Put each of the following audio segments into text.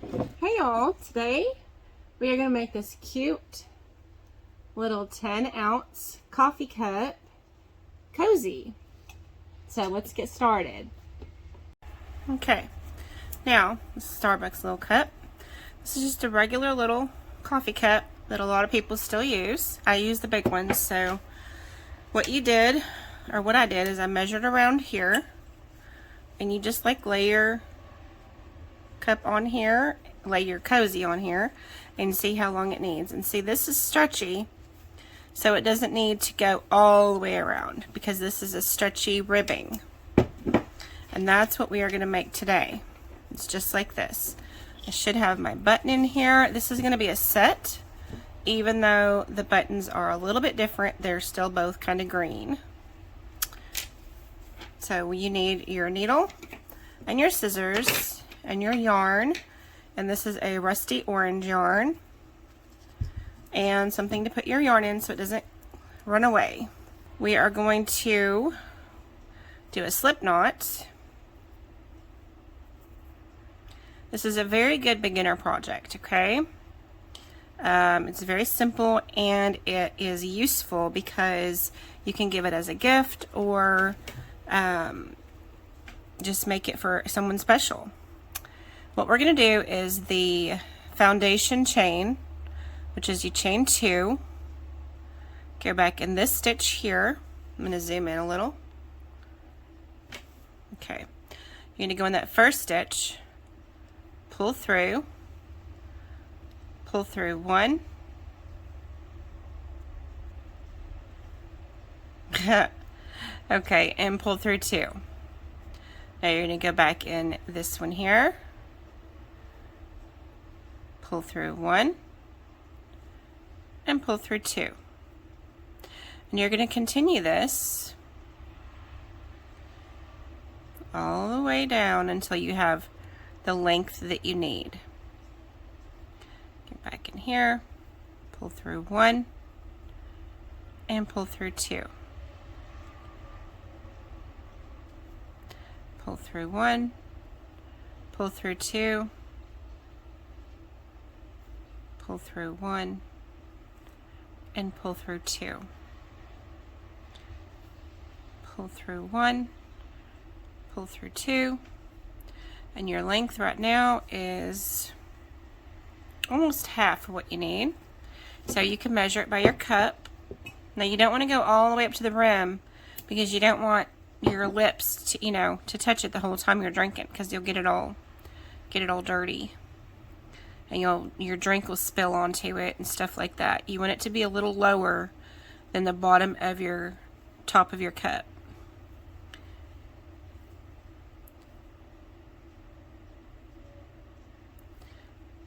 Hey y'all, today we are going to make this cute little 10-ounce coffee cup cozy. So let's get started. Okay, now this is Starbucks little cup. This is just a regular little coffee cup that a lot of people still use. I use the big ones, so what you did, or what I did, is I measured around here, and you just like lay your cup on here, lay your cozy on here, and see how long it needs. And see, this is stretchy, so it doesn't need to go all the way around because this is a stretchy ribbing. And that's what we are going to make today. It's just like this. I should have my button in here. This is going to be a set. Even though the buttons are a little bit different, they're still both kind of green. So you need your needle and your scissors and your yarn, and this is a rusty orange yarn, and something to put your yarn in so it doesn't run away. We are going to do a slip knot. This is a very good beginner project, okay? It's very simple and it is useful because you can give it as a gift or just make it for someone special. What we're going to do is the foundation chain, which is you chain 2, go back in this stitch here. I'm going to zoom in a little. Okay, you're going to go in that first stitch, pull through 1, okay, and pull through 2. Now you're going to go back in this one here, pull through 1, and pull through 2. And you're going to continue this all the way down until you have the length that you need. Get back in here, pull through 1, and pull through 2. Pull through 1, pull through 2, pull through 1, and pull through 2. Pull through 1, pull through 2, and your length right now is almost half of what you need. So you can measure it by your cup. Now you don't want to go all the way up to the rim because you don't want your lips to, to touch it the whole time you're drinking, because you'll get it all dirty, and your drink will spill onto it and stuff like that. You want it to be a little lower than the bottom of your top of your cup.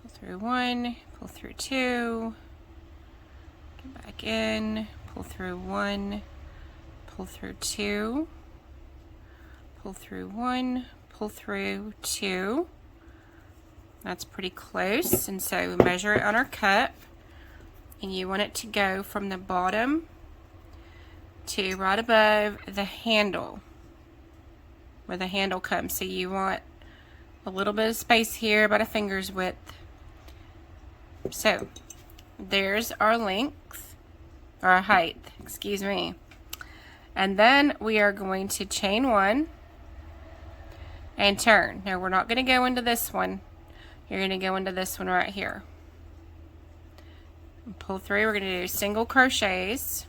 Pull through 1, pull through 2, get back in, pull through 1, pull through 2, pull through 1, pull through 2. That's pretty close, and so we measure it on our cup, and you want it to go from the bottom to right above the handle, where the handle comes. So you want a little bit of space here, about a finger's width. So there's our length, or our height, excuse me. And then we are going to chain 1 and turn. Now we're not going to go into this one. You're going to go into this one right here. And pull through. We're going to do single crochets.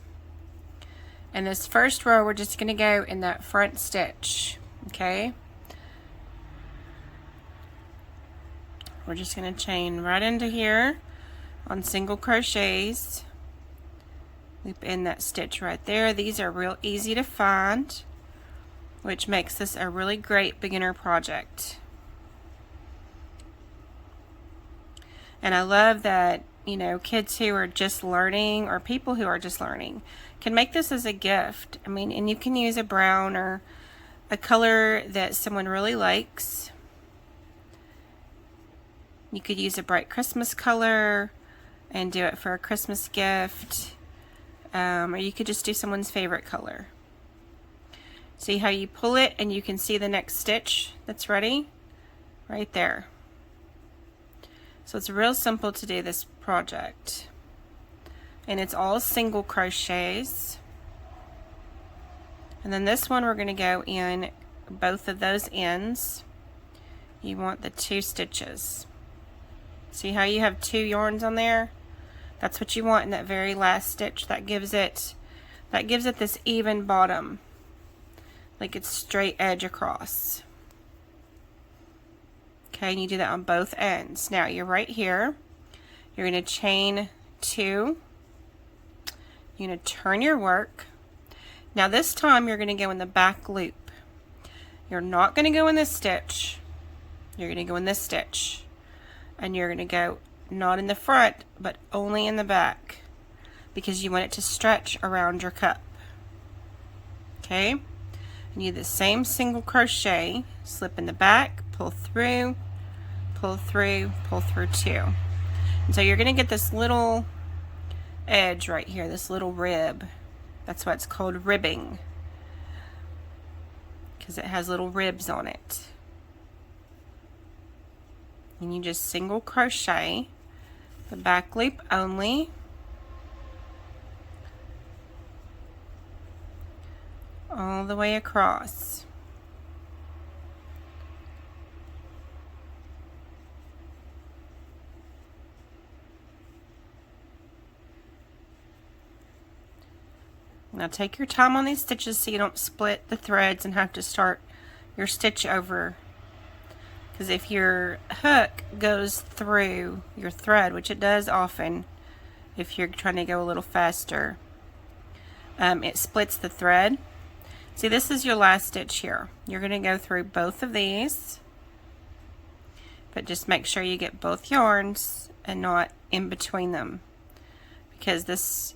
And this first row, we're just going to go in that front stitch. Okay? We're just going to chain right into here on single crochets. Loop in that stitch right there. These are real easy to find, which makes this a really great beginner project. And I love that, kids who are just learning, or people who are just learning, can make this as a gift. I mean, and you can use a brown or a color that someone really likes. You could use a bright Christmas color and do it for a Christmas gift. Or you could just do someone's favorite color. See how you pull it and you can see the next stitch that's ready? Right there. So it's real simple to do this project. And it's all single crochets. And then this one we're going to go in both of those ends. You want the 2 stitches. See how you have 2 yarns on there? That's what you want in that very last stitch. That gives it this even bottom, like it's straight edge across. Okay, and you do that on both ends. Now you're right here. You're going to chain 2. You're going to turn your work. Now this time you're going to go in the back loop. You're not going to go in this stitch. You're going to go in this stitch. And you're going to go not in the front, but only in the back, because you want it to stretch around your cup. Okay? And you do the same single crochet, slip in the back, pull through, pull through, pull through 2. And so you're going to get this little edge right here, this little rib. That's why it's called ribbing, because it has little ribs on it. And you just single crochet the back loop only, all the way across. Now take your time on these stitches so you don't split the threads and have to start your stitch over. Because if your hook goes through your thread, which it does often if you're trying to go a little faster, it splits the thread. See, this is your last stitch here. You're going to go through both of these, but just make sure you get both yarns and not in between them, because this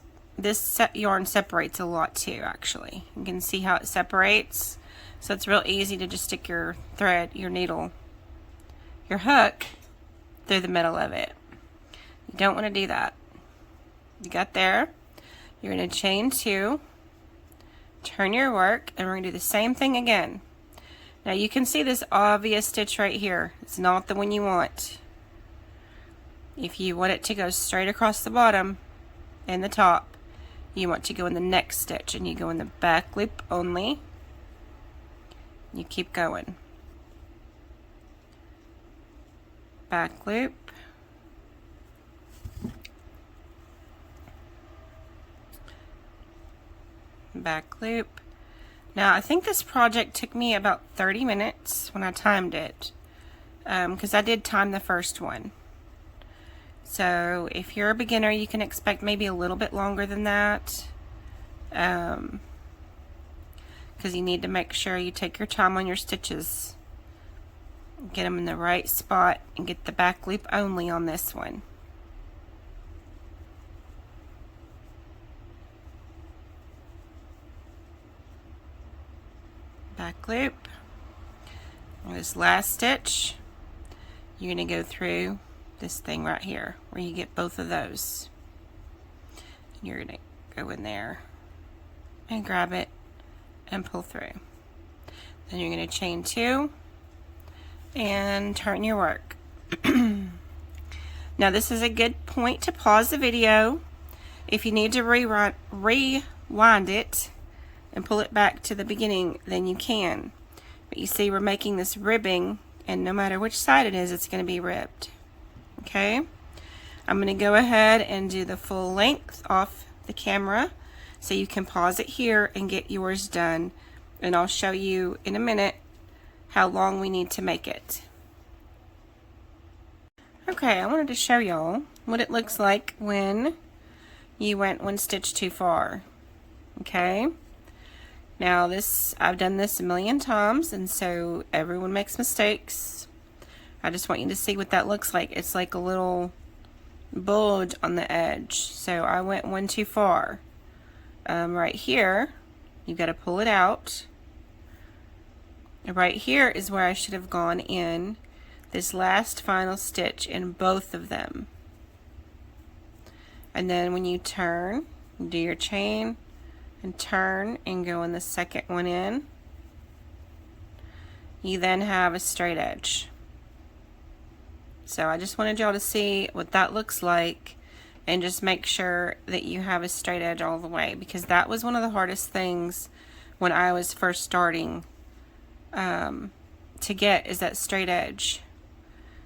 yarn separates a lot too, actually. You can see how it separates, so it's real easy to just stick your thread, your needle, your hook through the middle of it. You don't want to do that. You got there. You're going to chain 2, turn your work, and we're going to do the same thing again. Now you can see this obvious stitch right here. It's not the one you want. If you want it to go straight across the bottom and the top, you want to go in the next stitch, and you go in the back loop only. You keep going. Back loop, back loop. Now I think this project took me about 30 minutes when I timed it, because I did time the first one. So if you're a beginner, you can expect maybe a little bit longer than that, because you need to make sure you take your time on your stitches. Get them in the right spot and get the back loop only on this one. Back loop. On this last stitch, you're going to go through this thing right here where you get both of those. You're going to go in there and grab it and pull through. Then you're going to chain 2 and turn your work. Now this is a good point to pause the video. If you need to rewind it and pull it back to the beginning, then you can. But you see, we're making this ribbing, and no matter which side it is, it's going to be ribbed. Okay? I'm going to go ahead and do the full length off the camera so you can pause it here and get yours done, and I'll show you in a minute how long we need to make it. Okay, I wanted to show y'all what it looks like when you went 1 stitch too far. Okay? Now this, I've done this a million times, and so everyone makes mistakes. I just want you to see what that looks like. It's like a little bulge on the edge. So I went 1 too far. Right here, you've got to pull it out. Right here is where I should have gone in this last final stitch in both of them. And then when you turn, do your chain and turn and go in the second one in. You then have a straight edge. So I just wanted y'all to see what that looks like, and just make sure that you have a straight edge all the way, because that was one of the hardest things when I was first starting to get, is that straight edge.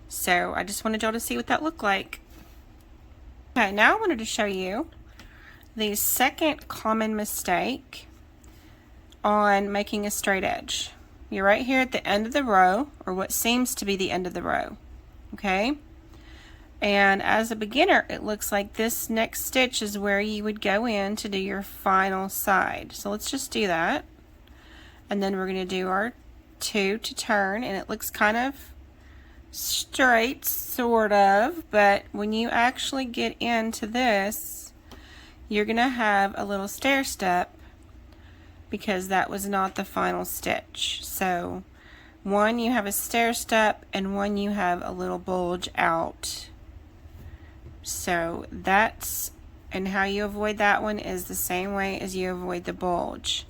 So I just wanted y'all to see what that looked like. Okay, now I wanted to show you the second common mistake on making a straight edge. You're right here at the end of the row, or what seems to be the end of the row. Okay? And as a beginner, it looks like this next stitch is where you would go in to do your final side. So let's just do that. And then we're going to do our 2 to turn, and it looks kind of straight, sort of, but when you actually get into this, you're going to have a little stair step, because that was not the final stitch. So one, you have a stair step, and one, you have a little bulge out. So that's, and how you avoid that one is the same way as you avoid the bulge.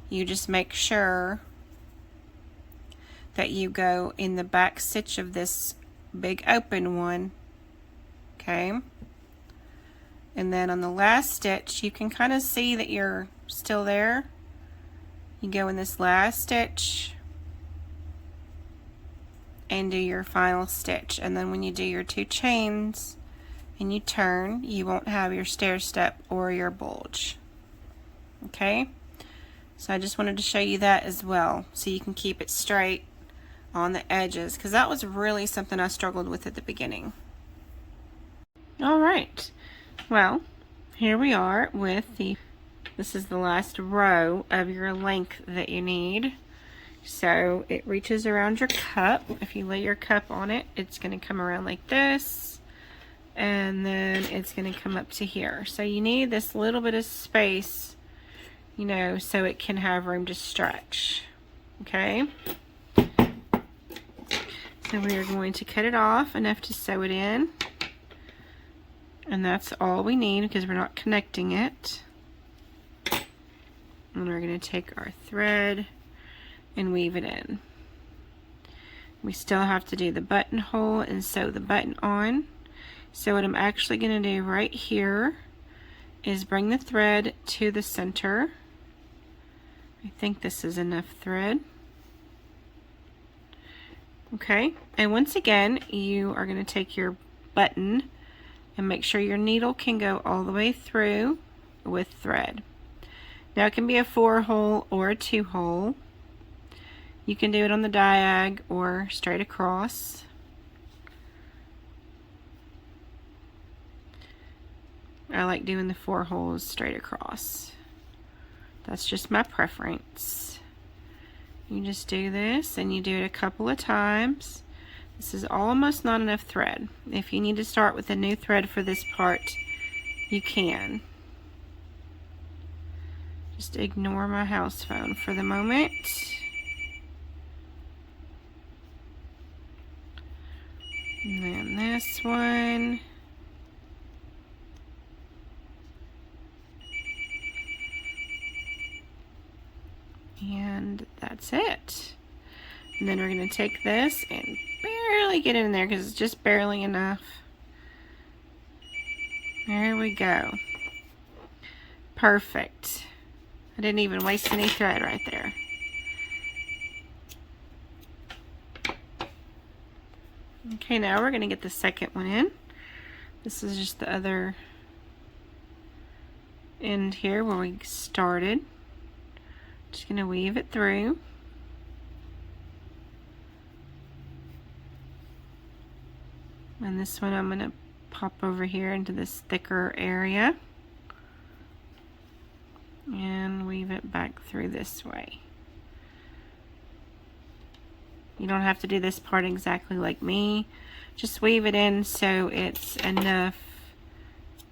You just make sure that you go in the back stitch of this big open one, okay? And then on the last stitch, you can kind of see that you're still there. You go in this last stitch and do your final stitch, and then when you do your 2 chains and you turn, you won't have your stair step or your bulge. Okay, so I just wanted to show you that as well, so you can keep it straight on the edges, because that was really something I struggled with at the beginning. Alright, well, here we are with this is the last row of your length that you need. So it reaches around your cup. If you lay your cup on it, it's going to come around like this, and then it's going to come up to here. So you need this little bit of space, you know, so it can have room to stretch. Okay, so we are going to cut it off enough to sew it in, and that's all we need because we're not connecting it. And we're going to take our thread and weave it in. We still have to do the buttonhole and sew the button on. So what I'm actually going to do right here is bring the thread to the center. I think this is enough thread. Okay, and once again, you are going to take your button and make sure your needle can go all the way through with thread. Now it can be a 4-hole or a 2-hole. You can do it on the diag or straight across. I like doing the 4 holes straight across. That's just my preference. You just do this and you do it a couple of times. This is almost not enough thread. If you need to start with a new thread for this part, you can. Just ignore my house phone for the moment. And then this one. And that's it. And then we're going to take this and barely get in there because it's just barely enough. There we go. Perfect. I didn't even waste any thread right there. Okay, now we're going to get the second one in. This is just the other end here where we started. Just going to weave it through. And this one I'm going to pop over here into this thicker area and weave it back through this way. You don't have to do this part exactly like me. Just weave it in so it's enough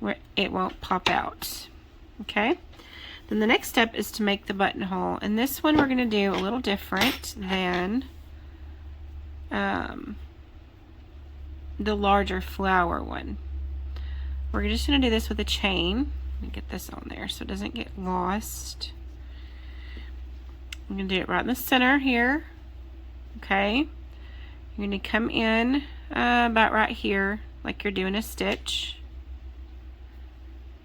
where it won't pop out. Okay? Then the next step is to make the buttonhole, and this one we're going to do a little different than the larger flower one. We're just going to do this with a chain. Let me get this on there so it doesn't get lost. I'm going to do it right in the center here. Okay, you're going to come in about right here, like you're doing a stitch.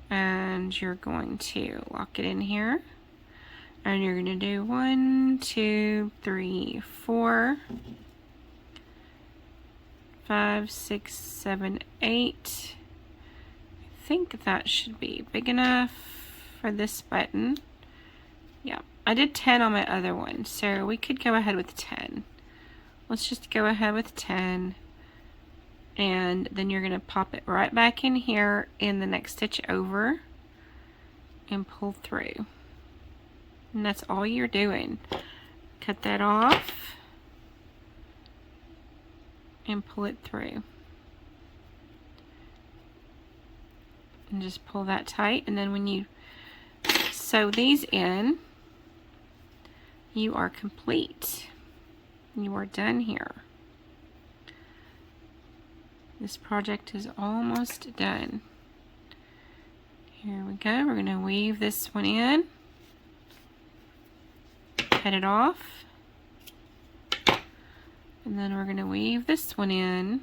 And you're going to lock it in here. And you're going to do 1, 2, 3, 4, 5, 6, 7, 8. I think that should be big enough for this button. Yeah, I did 10 on my other one, so we could go ahead with 10. Let's just go ahead with 10. And then you're going to pop it right back in here in the next stitch over and pull through. And that's all you're doing. Cut that off and pull it through. And just pull that tight, and then when you sew these in, you are complete. You are done here. This project is almost done. Here we go. We're going to weave this one in, cut it off, and then we're going to weave this one in.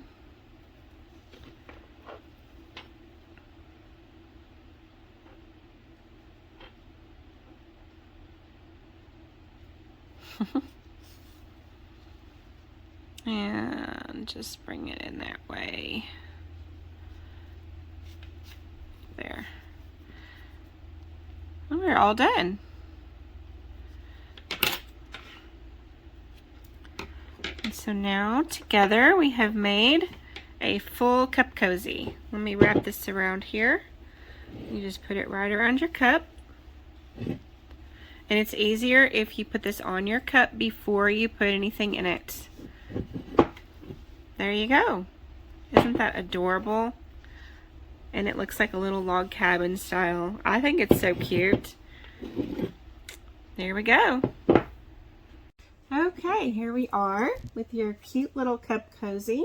And just bring it in that way. There. And we're all done. And so now together we have made a full cup cozy. Let me wrap this around here. You just put it right around your cup. And it's easier if you put this on your cup before you put anything in it. There you go. Isn't that adorable? And it looks like a little log cabin style. I think it's so cute. There we go. Okay, here we are with your cute little cup cozy.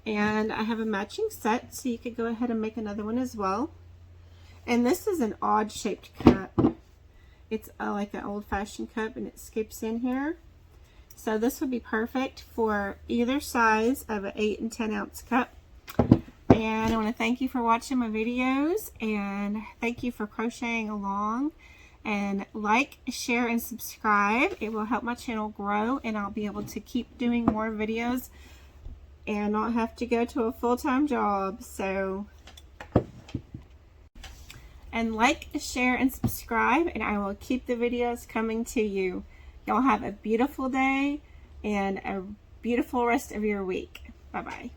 And I have a matching set, so you could go ahead and make another one as well. And this is an odd shaped cup. It's like an old-fashioned cup, and it skips in here. So this would be perfect for either size of an 8 and 10 ounce cup. And I want to thank you for watching my videos, and thank you for crocheting along. And like, share, and subscribe. It will help my channel grow, and I'll be able to keep doing more videos and not have to go to a full-time job. So, and like, share, and subscribe, and I will keep the videos coming to you. Y'all have a beautiful day and a beautiful rest of your week. Bye-bye.